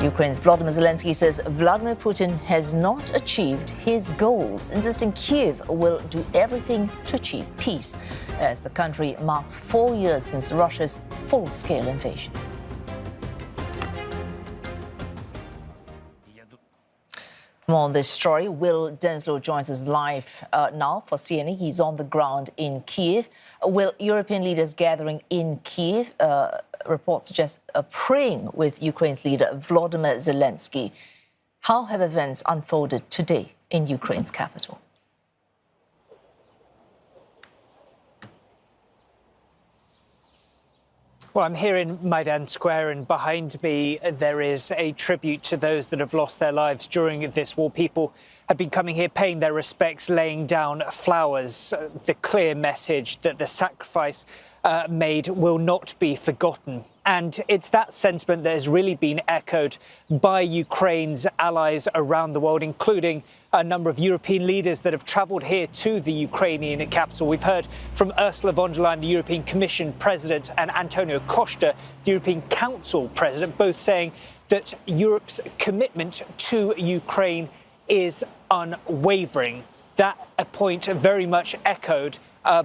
Ukraine's Volodymyr Zelenskyy says Vladimir Putin has not achieved his goals, insisting Kyiv will do everything to achieve peace, as the country marks 4 years since Russia's full-scale invasion. More on this story. Will Denselow joins us live now for CNN. He's on the ground in Kyiv. Will European leaders gathering in Kyiv, reports suggest, praying with Ukraine's leader Volodymyr Zelenskyy. How have events unfolded today in Ukraine's capital? Well, I'm here in Maidan Square, and behind me there is a tribute to those that have lost their lives during this war. People have been coming here, paying their respects, laying down flowers, the clear message that the sacrifice made will not be forgotten. And it's that sentiment that has really been echoed by Ukraine's allies around the world, including a number of European leaders that have travelled here to the Ukrainian capital. We've heard from Ursula von der Leyen, the European Commission President, and Antonio Costa, the European Council President, both saying that Europe's commitment to Ukraine is unwavering. That a point very much echoed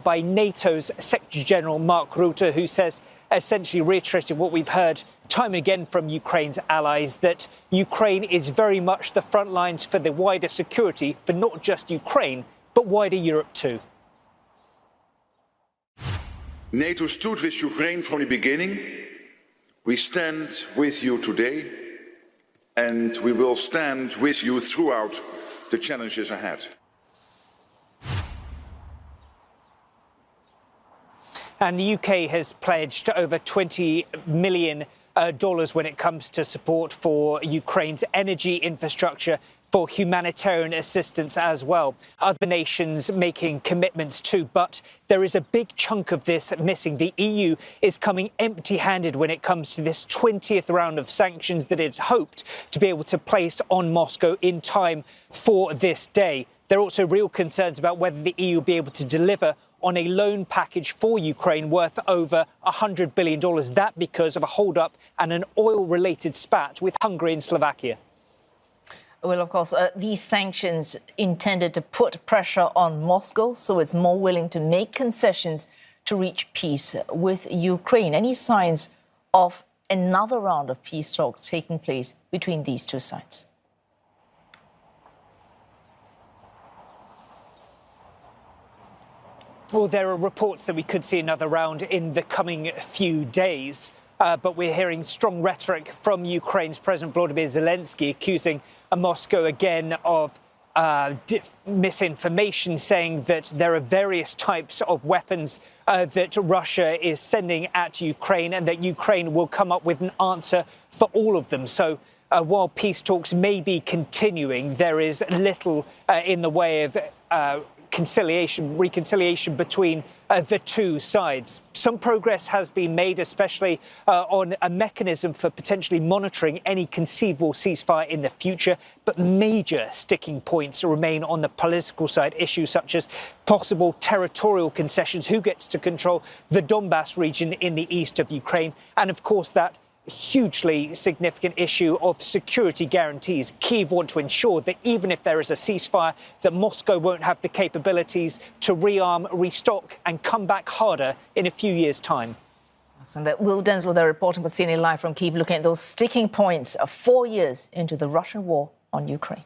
by NATO's Secretary General Mark Rutte, who says, essentially reiterating what we've heard time and again from Ukraine's allies, that Ukraine is very much the front lines for the wider security for not just Ukraine, but wider Europe too. NATO stood with Ukraine from the beginning. We stand with you today, and we will stand with you throughout the challenges ahead. And the UK has pledged over $20 million when it comes to support for Ukraine's energy infrastructure, for humanitarian assistance as well. Other nations making commitments too, but there is a big chunk of this missing. The EU is coming empty-handed when it comes to this 20th round of sanctions that it hoped to be able to place on Moscow in time for this day. There are also real concerns about whether the EU will be able to deliver on a loan package for Ukraine worth over $100 billion. That because of a hold-up and an oil-related spat with Hungary and Slovakia. Well, of course, these sanctions intended to put pressure on Moscow so it's more willing to make concessions to reach peace with Ukraine. Any signs of another round of peace talks taking place between these two sides? Well, there are reports that we could see another round in the coming few days, but we're hearing strong rhetoric from Ukraine's President Volodymyr Zelenskyy, accusing Moscow again of misinformation, saying that there are various types of weapons that Russia is sending at Ukraine, and that Ukraine will come up with an answer for all of them. So while peace talks may be continuing, there is little in the way of reconciliation between the two sides. Some progress has been made, especially on a mechanism for potentially monitoring any conceivable ceasefire in the future, but major sticking points remain on the political side, issues such as possible territorial concessions, who gets to control the Donbass region in the east of Ukraine, and of course that hugely significant issue of security guarantees. Kyiv want to ensure that even if there is a ceasefire, that Moscow won't have the capabilities to rearm, restock and come back harder in a few years' time. And Will Denselow, they're reporting for CNN Live from Kyiv, looking at those sticking points of 4 years into the Russian war on Ukraine.